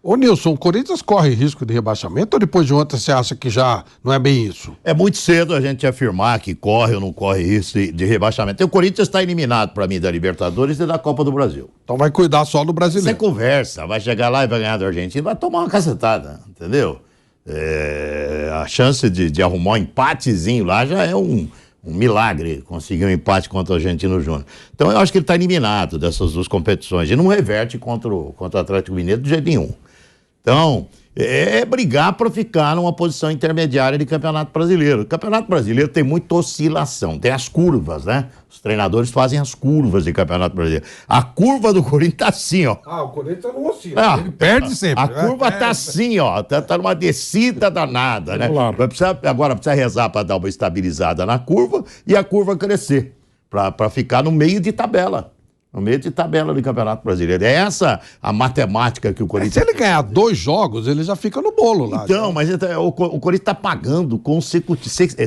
Ô Nilson, o Corinthians corre risco de rebaixamento ou depois de ontem você acha que já não é bem isso? É muito cedo a gente afirmar que corre ou não corre risco de rebaixamento. E o Corinthians está eliminado para mim da Libertadores e da Copa do Brasil. Então vai cuidar só do brasileiro. Você conversa, vai chegar lá e vai ganhar do Argentina, vai tomar uma cacetada, entendeu? A chance de arrumar um empatezinho lá já é um milagre conseguir um empate contra o Argentino Júnior. Então eu acho que ele está eliminado dessas duas competições e não reverte contra o Atlético Mineiro de jeito nenhum. Então, é brigar para ficar numa posição intermediária de Campeonato Brasileiro. O Campeonato Brasileiro tem muita oscilação, tem as curvas, né? Os treinadores fazem as curvas de Campeonato Brasileiro. A curva do Corinthians tá assim, ó. O Corinthians não oscila, ele perde sempre. A curva tá assim, ó, tá numa descida danada, né? Claro. Agora precisa rezar para dar uma estabilizada na curva e a curva crescer, para ficar no meio de tabela. No meio de tabela do Campeonato Brasileiro. É essa a matemática que o Corinthians... Se ele ganhar 2 jogos, ele já fica no bolo lá. Então, mas o Corinthians está pagando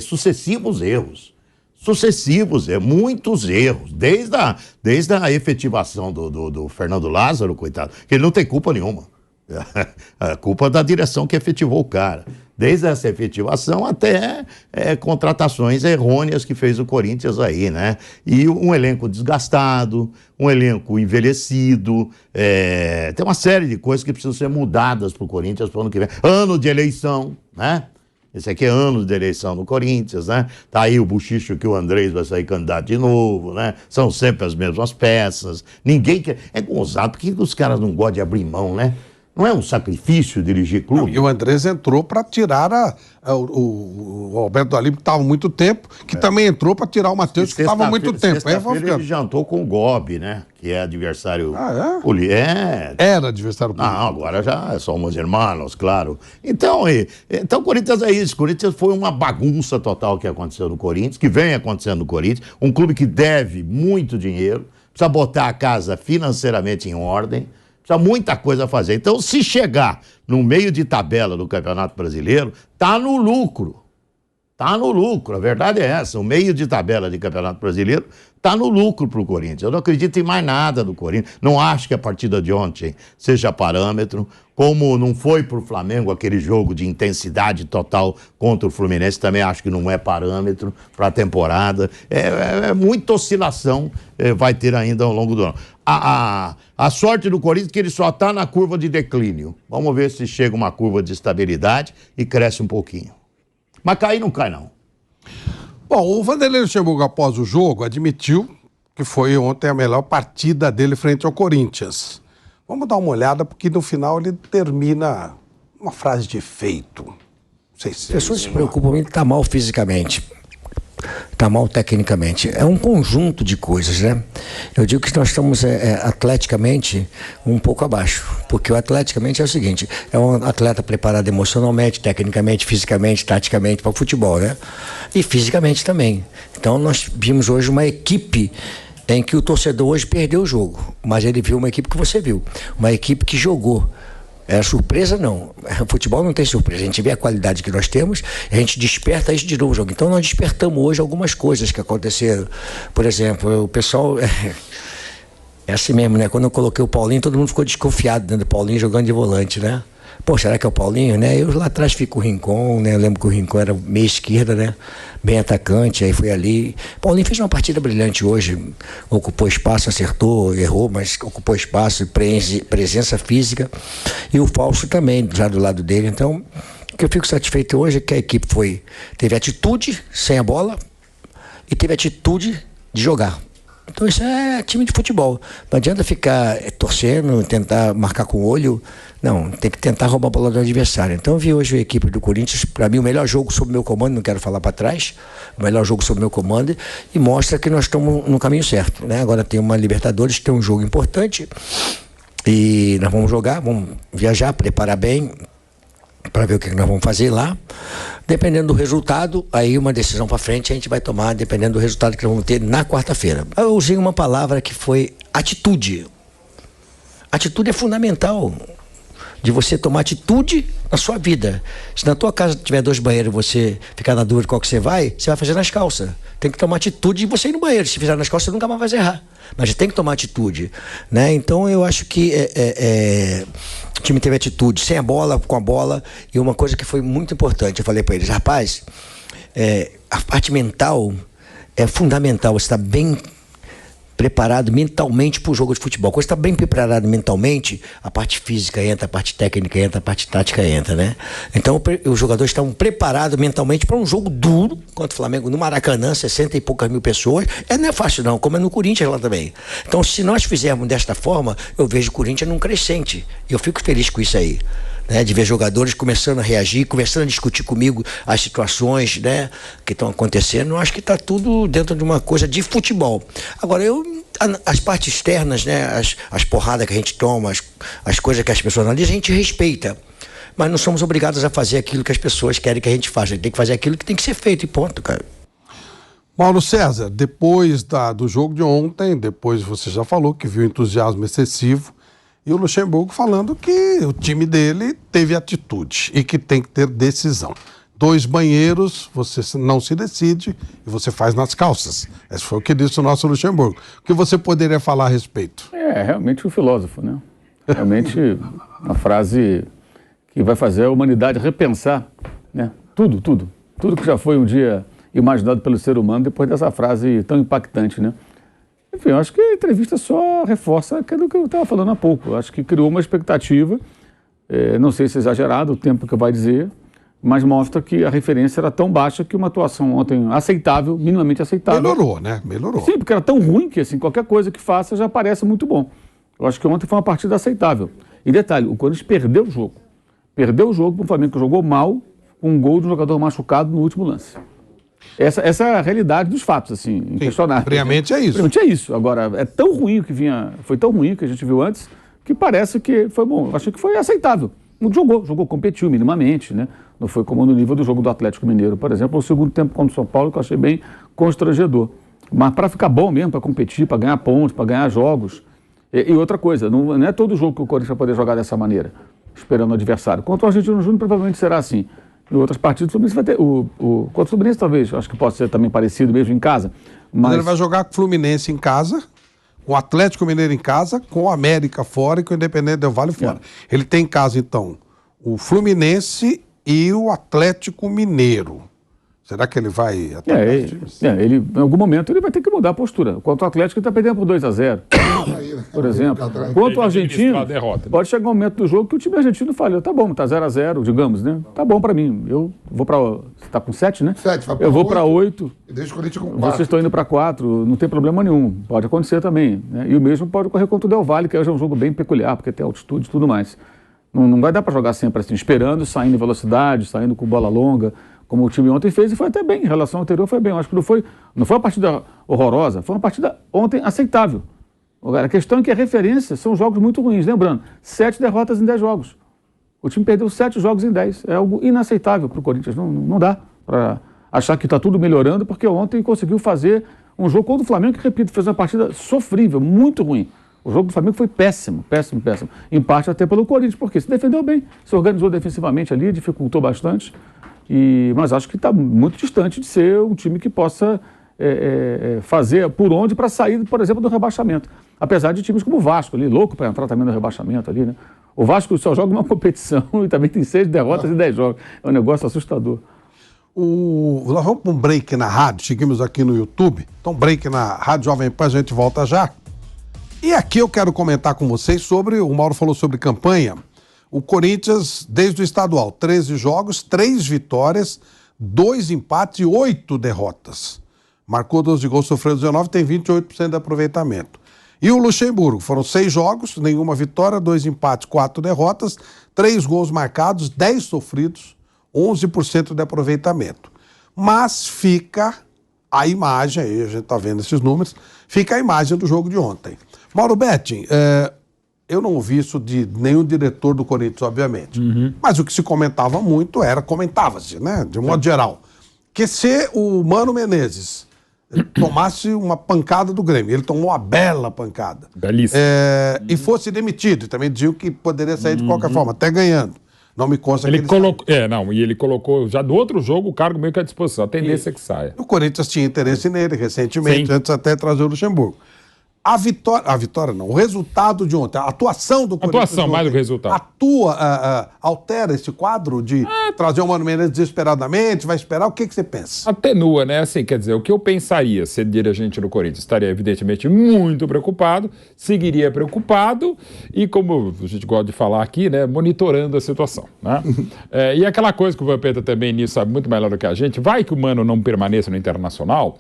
sucessivos erros. Muitos erros. Desde a efetivação do Fernando Lázaro, coitado, que ele não tem culpa nenhuma. A culpa da direção que efetivou o cara. Desde essa efetivação até contratações errôneas que fez o Corinthians aí, né? E um elenco desgastado, um elenco envelhecido, tem uma série de coisas que precisam ser mudadas para o Corinthians para o ano que vem. Ano de eleição, né? Esse aqui é ano de eleição no Corinthians, né? Tá aí o buchicho que o Andrés vai sair candidato de novo, né? São sempre as mesmas peças. Ninguém quer... É gozado, porque os caras não gostam de abrir mão, né? Não é um sacrifício dirigir clube? Não, e o Andrés entrou para tirar o Alberto Dalib, que estava há muito tempo, que também entrou para tirar o Matheus, que estava há muito tempo. Sexta-feira ele jantou com o Gobi, né? Que é adversário... Era adversário político. Não, agora já somos irmãos, claro. Então, o Corinthians é isso. O Corinthians foi uma bagunça total que aconteceu no Corinthians, que vem acontecendo no Corinthians. Um clube que deve muito dinheiro, precisa botar a casa financeiramente em ordem, precisa muita coisa a fazer. Então, se chegar no meio de tabela do Campeonato Brasileiro, tá no lucro. Tá no lucro, a verdade é essa. O meio de tabela de Campeonato Brasileiro tá no lucro pro Corinthians. Eu não acredito em mais nada do Corinthians. Não acho que a partida de ontem seja parâmetro. Como não foi pro Flamengo aquele jogo de intensidade total contra o Fluminense, também acho que não é parâmetro para a temporada. Muita oscilação vai ter ainda ao longo do ano. A sorte do Corinthians é que ele só está na curva de declínio. Vamos ver se chega uma curva de estabilidade e cresce um pouquinho. Mas cair não cai, não. Bom, o Vanderlei Luxemburgo, após o jogo, admitiu que foi ontem a melhor partida dele frente ao Corinthians. Vamos dar uma olhada, porque no final ele termina uma frase de efeito. Não sei se... As pessoas se preocupam em estar mal fisicamente. Está mal tecnicamente. É um conjunto de coisas, né? Eu digo que nós estamos atleticamente um pouco abaixo, porque o atleticamente é o seguinte, é um atleta preparado emocionalmente, tecnicamente, fisicamente, taticamente para o futebol, né? E fisicamente também. Então nós vimos hoje uma equipe em que o torcedor hoje perdeu o jogo, mas ele viu uma equipe que você viu, uma equipe que jogou. É surpresa não, o futebol não tem surpresa, a gente vê a qualidade que nós temos, a gente desperta isso de novo jogo. Então nós despertamos hoje algumas coisas que aconteceram. Por exemplo, o pessoal é assim mesmo, né? Quando eu coloquei o Paulinho, todo mundo ficou desconfiado dentro do Paulinho jogando de volante, né? Pô, será que é o Paulinho, né? Eu lá atrás fico o Rincon, né? Eu lembro que o Rincon era meia esquerda, né? Bem atacante, aí foi ali. Paulinho fez uma partida brilhante hoje, ocupou espaço, acertou, errou, mas ocupou espaço, presença física. E o Fausto também, já do lado dele. Então, o que eu fico satisfeito hoje é que a equipe teve atitude sem a bola e teve atitude de jogar. Então isso é time de futebol. Não adianta ficar torcendo, tentar marcar com o olho. Não, tem que tentar roubar a bola do adversário. Então eu vi hoje a equipe do Corinthians, para mim o melhor jogo sob meu comando, não quero falar para trás, o melhor jogo sob meu comando, e mostra que nós estamos no caminho certo, né? Agora tem uma Libertadores, tem um jogo importante, e nós vamos jogar, vamos viajar, preparar bem, para ver o que nós vamos fazer lá. Dependendo do resultado, aí uma decisão para frente a gente vai tomar, dependendo do resultado que nós vamos ter na quarta-feira. Eu usei uma palavra que foi atitude. Atitude é fundamental, de você tomar atitude na sua vida. Se na tua casa tiver 2 banheiros e você ficar na dúvida qual que você vai fazer nas calças. Tem que tomar atitude de você ir no banheiro. Se fizer nas calças, você nunca mais vai errar. Mas você tem que tomar atitude, né? Então eu acho que time teve atitude, sem a bola, com a bola. E uma coisa que foi muito importante, eu falei para eles, rapaz, a parte mental é fundamental, você está bem preparado mentalmente para o jogo de futebol. Quando você está bem preparado mentalmente, a parte física entra, a parte técnica entra, a parte tática entra, né? Então os jogadores estão preparados mentalmente para um jogo duro contra o Flamengo no Maracanã, 60 e poucas mil pessoas. Não é fácil não, como é no Corinthians lá também. Então se nós fizermos desta forma, eu vejo o Corinthians num crescente. E eu fico feliz com isso aí. Né, de ver jogadores começando a reagir, começando a discutir comigo as situações, né, que estão acontecendo. Eu acho que está tudo dentro de uma coisa de futebol. Agora, as partes externas, né, as porradas que a gente toma, as coisas que as pessoas analisam, a gente respeita. Mas não somos obrigados a fazer aquilo que as pessoas querem que a gente faça. A gente tem que fazer aquilo que tem que ser feito e ponto, cara. Mauro César, depois do jogo de ontem, depois você já falou que viu entusiasmo excessivo, e o Luxemburgo falando que o time dele teve atitude e que tem que ter decisão. 2 banheiros, você não se decide e você faz nas calças. Esse foi o que disse o nosso Luxemburgo. O que você poderia falar a respeito? Realmente um filósofo, né? Realmente uma frase que vai fazer a humanidade repensar, né? Tudo que já foi um dia imaginado pelo ser humano depois dessa frase tão impactante, né? Enfim, eu acho que a entrevista só reforça aquilo que eu estava falando há pouco. Eu acho que criou uma expectativa, não sei se é exagerado o tempo que vai dizer, mas mostra que a referência era tão baixa que uma atuação ontem aceitável, minimamente aceitável. Melhorou, né? Melhorou. Sim, porque era tão ruim que assim, qualquer coisa que faça já parece muito bom. Eu acho que ontem foi uma partida aceitável. E detalhe, o Corinthians perdeu o jogo. Perdeu o jogo para um Flamengo que jogou mal, com um gol de um jogador machucado no último lance. Essa é a realidade dos fatos, assim, inquestionável. Friamente é isso. Friamente é isso. Agora, é tão ruim o que vinha, foi tão ruim o que a gente viu antes, que parece que foi bom. Eu achei que foi aceitável. Jogou, competiu minimamente, né? Não foi como no nível do jogo do Atlético Mineiro, por exemplo, o segundo tempo contra o São Paulo, que eu achei bem constrangedor. Mas para ficar bom mesmo, para competir, para ganhar pontos, para ganhar jogos. E outra coisa, não é todo jogo que o Corinthians vai poder jogar dessa maneira, esperando o adversário. Contra o Argentino Júnior provavelmente será assim. Em outras partidas, o Fluminense vai ter. Contra o Fluminense, talvez, acho que pode ser também parecido mesmo em casa. Mas ele vai jogar com o Fluminense em casa, com o Atlético Mineiro em casa, com o América fora e com o Independente Del Valle fora. Ele tem em casa, então, o Fluminense e o Atlético Mineiro. Será que ele vai atacar os times? Ele, em algum momento ele vai ter que mudar a postura. Contra o Atlético ele está perdendo por 2-0. Por exemplo. Contra o Argentino, pode chegar um momento do jogo que o time argentino fala, tá bom, tá 0-0, digamos, né? Tá bom para mim. Eu vou para... Você está com 7, né? 7, vai para 8. Eu vou para 8. E deixa o Corinthians com 4. Vocês estão indo para 4, não tem problema nenhum. Pode acontecer também. Né? E o mesmo pode ocorrer contra o Del Valle, que hoje é um jogo bem peculiar, porque tem altitude e tudo mais. Não vai dar para jogar sempre assim, esperando, saindo em velocidade, saindo com bola longa, como o time ontem fez, e foi até bem. Em relação ao anterior, foi bem. Eu acho que não foi uma partida horrorosa, foi uma partida ontem aceitável. Agora, a questão é que a referência são jogos muito ruins. Lembrando, 7 derrotas em 10 jogos. O time perdeu 7 jogos em 10. É algo inaceitável para o Corinthians. Não dá para achar que está tudo melhorando, porque ontem conseguiu fazer um jogo contra o Flamengo, que, repito, fez uma partida sofrível, muito ruim. O jogo do Flamengo foi péssimo. Em parte até pelo Corinthians, porque se defendeu bem, se organizou defensivamente ali, dificultou bastante. Mas acho que está muito distante de ser um time que possa fazer por onde para sair, por exemplo, do rebaixamento. Apesar de times como o Vasco ali, louco para entrar também no rebaixamento ali, né? O Vasco só joga uma competição e também tem 6 derrotas e 10 jogos. É um negócio assustador. Nós vamos para um break na rádio, seguimos aqui no YouTube. Então, break na Rádio Jovem Pan, a gente volta já. E aqui eu quero comentar com vocês sobre, o Mauro falou sobre campanha, o Corinthians, desde o estadual, 13 jogos, 3 vitórias, 2 empates e 8 derrotas. Marcou 12 gols, sofreu 19, tem 28% de aproveitamento. E o Luxemburgo, foram 6 jogos, nenhuma vitória, 2 empates, 4 derrotas, 3 gols marcados, 10 sofridos, 11% de aproveitamento. Mas fica a imagem, aí a gente está vendo esses números, fica a imagem do jogo de ontem. Mauro Betting, eu não ouvi isso de nenhum diretor do Corinthians, obviamente. Mas o que se comentava muito comentava-se, né, de modo geral, que se o Mano Menezes tomasse uma pancada do Grêmio, ele tomou uma bela pancada, belíssimo, e fosse demitido, e também diziam que poderia sair de qualquer forma, até ganhando. Não me consta ele que ele colocou, e ele colocou já do outro jogo o cargo meio que à disposição, a tendência é que saia. O Corinthians tinha interesse nele recentemente, antes até de trazer o Luxemburgo. A vitória não, o resultado de ontem, a atuação do Corinthians. Atuação mais do que resultado. Altera esse quadro de trazer o Mano Menezes desesperadamente, vai esperar, o que você pensa? Atenua, né? Assim, quer dizer, o que eu pensaria ser dirigente do Corinthians? Estaria, evidentemente, muito preocupado, seguiria preocupado e, como a gente gosta de falar aqui, né, monitorando a situação, né? E aquela coisa que o Vampeta também nisso sabe muito melhor do que a gente, vai que o Mano não permaneça no Internacional.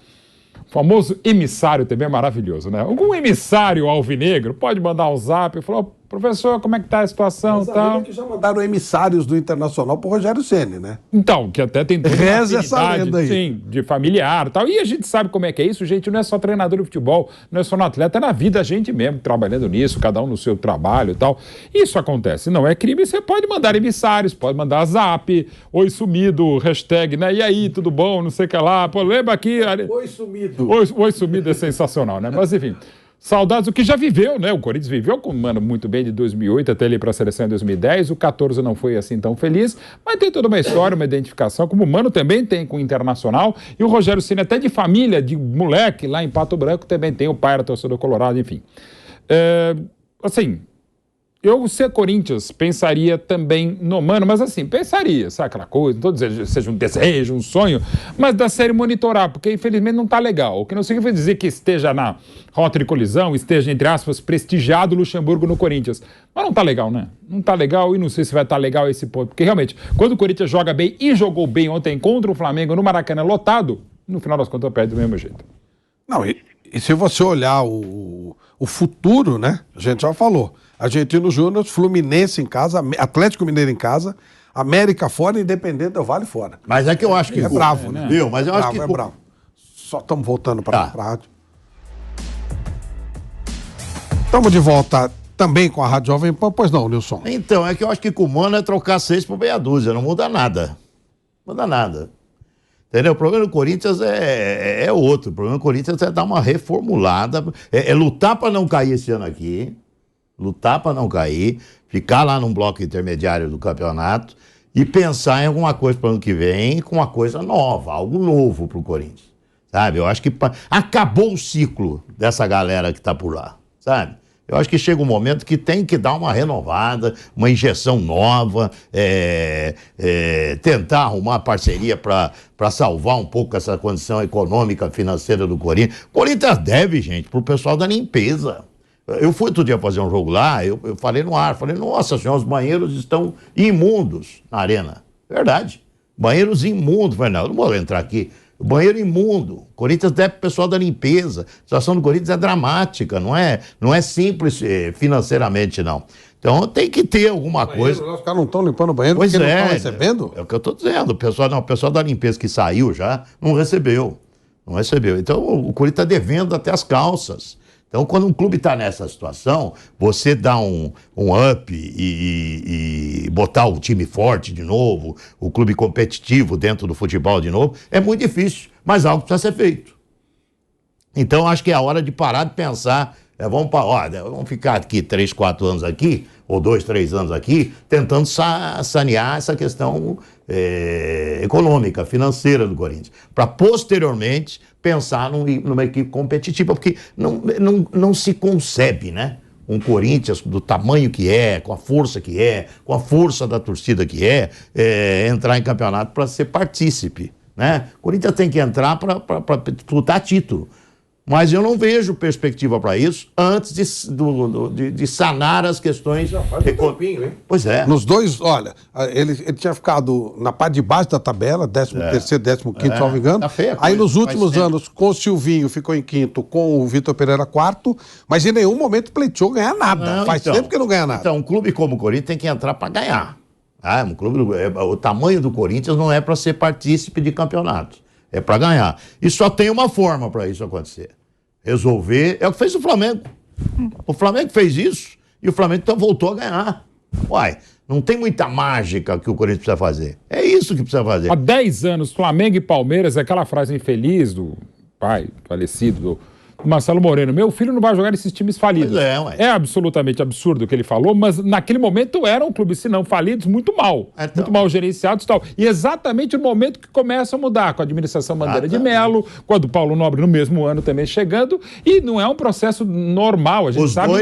O famoso emissário também é maravilhoso, né? Algum emissário alvinegro pode mandar um zap e falar, professor, como é que tá a situação e tal? Que já mandaram emissários do Internacional pro Rogério Ceni, né? Então, que até tem toda uma Reza essa lenda aí. sim, de familiar e tal. E a gente sabe como é que é isso, gente, não é só treinador de futebol, não é só no atleta, é na vida a gente mesmo, trabalhando nisso, cada um no seu trabalho e tal. Isso acontece, não é crime, você pode mandar emissários, pode mandar zap, oi sumido, hashtag, né? E aí, tudo bom, não sei o que lá, pô, lembra aqui... Oi sumido. Oi sumido é sensacional, né? Mas enfim... Saudades, o que já viveu, né? O Corinthians viveu, mano, muito bem de 2008 até ele ir para a seleção em 2010. O 14 não foi assim tão feliz, mas tem toda uma história, uma identificação, como o Mano também tem com o Internacional. E o Rogério Ceni, até de família, de moleque lá em Pato Branco, também tem o pai, era torcedor colorado, enfim. Assim, eu, ser Corinthians, pensaria também no Mano, mas assim, pensaria, sabe aquela coisa, não estou dizendo que seja um desejo, um sonho, mas da série monitorar, porque infelizmente não está legal. O que não significa dizer que esteja na rota de colisão, esteja, entre aspas, prestigiado o Luxemburgo no Corinthians. Mas não está legal, né? Não está legal e não sei se vai estar legal esse ponto, porque realmente, quando o Corinthians joga bem e jogou bem ontem contra o Flamengo no Maracanã lotado, no final das contas perde do mesmo jeito. Não, e se você olhar o futuro, né? A gente já falou. Argentino Júnior, Fluminense em casa, Atlético Mineiro em casa, América fora, Independente do Vale fora. Mas é que eu acho que... É bravo, né? Viu? Mas eu acho que... É bravo. Só estamos voltando para a rádio. Estamos de volta também com a Rádio Jovem Pan, pois não, Nilson? Então, é que eu acho que com o Mano é trocar 6 por meia dúzia, não muda nada. Não muda nada. Entendeu? O problema do Corinthians é outro. O problema do Corinthians é dar uma reformulada, é lutar para não cair esse ano aqui, lutar para não cair, ficar lá num bloco intermediário do campeonato e pensar em alguma coisa para o ano que vem, com uma coisa nova, algo novo para o Corinthians, sabe? Eu acho que acabou o ciclo dessa galera que está por lá, sabe? Eu acho que chega um momento que tem que dar uma renovada, uma injeção nova, tentar arrumar parceria para salvar um pouco essa condição econômica, financeira do Corinthians. O Corinthians deve, gente, para o pessoal da limpeza. Eu fui outro dia fazer um jogo lá, eu falei no ar, falei, nossa senhora, os banheiros estão imundos na arena. Verdade, banheiros imundos. Falei, não, eu não vou entrar aqui. O banheiro imundo. O Corinthians deve para o pessoal da limpeza. A situação do Corinthians é dramática, não é simples financeiramente, não. Então tem que ter alguma coisa. Os caras não estão limpando o banheiro pois porque não estão recebendo? É o que eu estou dizendo. O pessoal da limpeza que saiu já não recebeu. Não recebeu. Então o Corinthians está devendo até as calças. Então, quando um clube está nessa situação, você dá um up e botar o time forte de novo, o clube competitivo dentro do futebol de novo, é muito difícil, mas algo precisa ser feito. Então, acho que é a hora de parar de pensar, vamos ficar aqui 3, 4 anos aqui, ou 2, 3 anos aqui, tentando sanear essa questão econômica, financeira do Corinthians, para posteriormente pensar numa equipe competitiva, porque não se concebe, né? Um Corinthians do tamanho que é, com a força que é, com a força da torcida que entrar em campeonato para ser partícipe, né? O Corinthians tem que entrar para disputar título. Mas eu não vejo perspectiva para isso antes de sanar as questões. Já faz um tempinho, hein? Pois é. Nos dois, olha, ele tinha ficado na parte de baixo da tabela, 13º, 15º, se não me engano. Tá feia a Aí coisa, nos últimos faz anos, com o Silvinho ficou em quinto, com o Vitor Pereira quarto, mas em nenhum momento pleiteou ganhar nada. Faz tempo que não ganha nada. Então, um clube como o Corinthians tem que entrar para ganhar. O tamanho do Corinthians não é para ser partícipe de campeonato. É para ganhar. E só tem uma forma para isso acontecer. Resolver. É o que fez o Flamengo. O Flamengo fez isso e o Flamengo então voltou a ganhar. Uai, não tem muita mágica que o Corinthians precisa fazer. É isso que precisa fazer. Há 10 anos, Flamengo e Palmeiras, aquela frase infeliz do pai falecido Marcelo Moreno, meu filho não vai jogar nesses times falidos. Pois é, ué. É absolutamente absurdo o que ele falou, mas naquele momento eram clubes, se não falidos, muito mal. Então. Muito mal gerenciados e tal. E exatamente no momento que começa a mudar, com a administração Bandeira de Melo, com a do Paulo Nobre no mesmo ano também chegando, e não é um processo normal, a gente sabe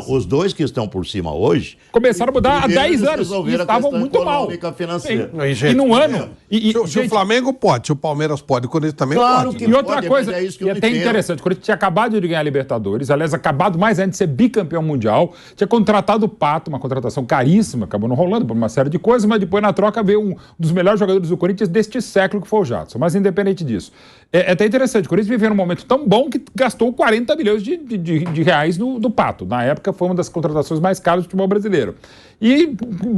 Os dois que estão por cima hoje começaram a mudar há 10 anos e resolveram a estavam questão muito mal. econômica, financeira. Sim. E num ano... Se o gente, Flamengo pode, se o Palmeiras pode, o Corinthians também Claro pode. que e outra pode, coisa, mas é isso que e eu é até não entendo. interessante, o Corinthians tinha acabado de ganhar a Libertadores, aliás, acabado mais antes de ser bicampeão mundial, tinha contratado o Pato, uma contratação caríssima, acabou não rolando por uma série de coisas, mas depois na troca veio um dos melhores jogadores do Corinthians deste século, que foi o Jadson. Mas independente disso, é até interessante, o Corinthians viveu num momento tão bom que gastou 40 milhões de reais do Pato. Na época foi uma das contratações mais caras do futebol brasileiro. E,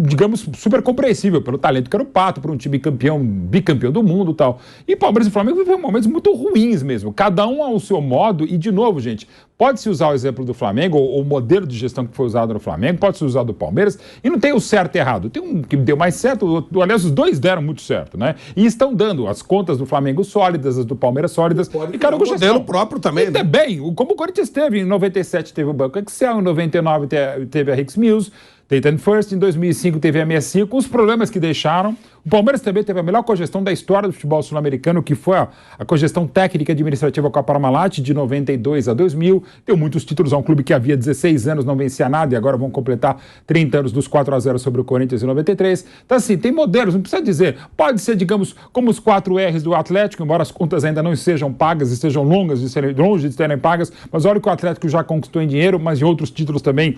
digamos, super compreensível pelo talento que era o Pato, por um time campeão, bicampeão do mundo e tal. E Palmeiras e Flamengo viveram momentos muito ruins mesmo, cada um ao seu modo. E, de novo, gente, pode-se usar o exemplo do Flamengo, ou o modelo de gestão que foi usado no Flamengo, pode-se usar do Palmeiras, e não tem o certo e errado. Tem um que deu mais certo, aliás, os dois deram muito certo, né? E estão dando as contas do Flamengo sólidas, as do Palmeiras sólidas, e cada um com gestão. Modelo próprio também, E né? também, como o Corinthians teve, em 97 teve o Banco Excel, em 99 teve a Hicks Mills, Dayton First, em 2005 teve a MSI, com os problemas que deixaram. O Palmeiras também teve a melhor cogestão da história do futebol sul-americano, que foi a cogestão técnica e administrativa com a Parmalat, de 92 a 2000. Deu muitos títulos a um clube que havia 16 anos não vencia nada e agora vão completar 30 anos dos 4-0 sobre o Corinthians em 93. Então, assim, tem modelos, não precisa dizer. Pode ser, digamos, como os 4 R's do Atlético, embora as contas ainda não sejam pagas, estejam longe de serem pagas, mas olha o que o Atlético já conquistou em dinheiro, mas em outros títulos também,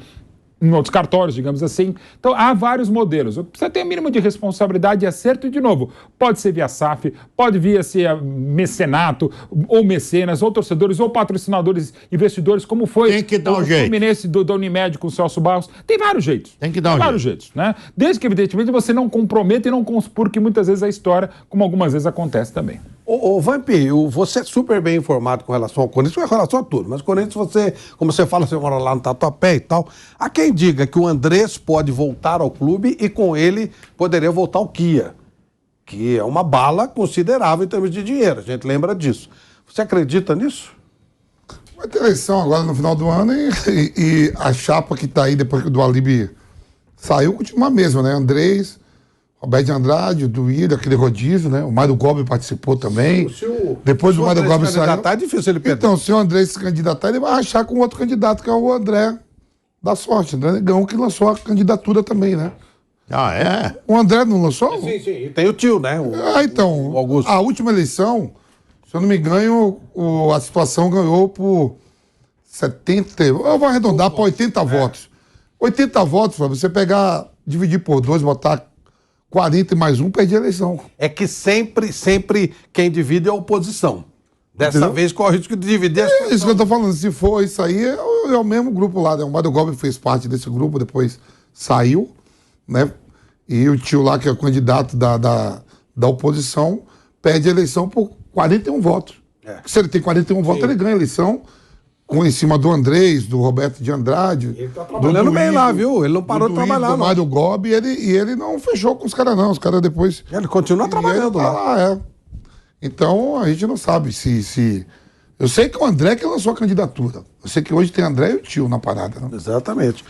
em outros cartórios, digamos assim. Então, há vários modelos. Precisa ter um mínimo de responsabilidade e acerto, e, de novo, pode ser via SAF, pode vir a ser mecenato, ou mecenas, ou torcedores, ou patrocinadores, investidores, como foi Tem que dar um o jeito. Fluminense da Unimed com o Celso Barros. Tem vários jeitos. Tem que dar um vários jeitos, né? Desde que, evidentemente, você não comprometa e não conspure, que muitas vezes a história, como algumas vezes acontece também. Ô Vamp, você é super bem informado com relação ao Corinthians, com relação a tudo, mas Corinthians, você, como você fala, você mora lá no Tatuapé e tal, há quem diga que o Andrés pode voltar ao clube e com ele poderia voltar o Kia, que é uma bala considerável em termos de dinheiro, a gente lembra disso. Você acredita nisso? Vai ter eleição agora no final do ano e a chapa que tá aí depois que o do Alibi saiu continua a mesma, né? Andrés, Roberto de Andrade, o Duílio, aquele rodízio, né? O Mário Gobi participou também. Depois do Mário Gobi saiu. É difícil ele perder. Então, se o André se candidatar, ele vai rachar com outro candidato, que é o André da Sorte. André Negão, que lançou a candidatura também, né? Ah, é? O André não lançou? Sim. E tem o tio, né? Então, o Augusto. a última eleição, se eu não me engano, a situação ganhou por 70, eu vou arredondar para 80 votos. 80 votos, pra você pegar, dividir por 2, botar 40 e mais 1, perdi a eleição. É que sempre quem divide é a oposição. Dessa Entendeu? vez corre o risco de dividir as É isso que eu tô falando. Se for isso aí, é o mesmo grupo lá, né? O Mário Gobi fez parte desse grupo, depois saiu, né? E o tio lá, que é o candidato da oposição, perde a eleição por 41 votos. Se ele tem 41 votos, ele ganha a eleição em cima do Andrés, do Roberto de Andrade. Ele tá trabalhando bem lá, viu? Ele não parou de trabalhar, do não. Mário Gobi, e ele não fechou com os caras, não. Os caras depois... Ele continua trabalhando E ele tá lá. é. Então, a gente não sabe se... Eu sei que o André que lançou a candidatura. Eu sei que hoje tem André e o tio na parada, né? Exatamente.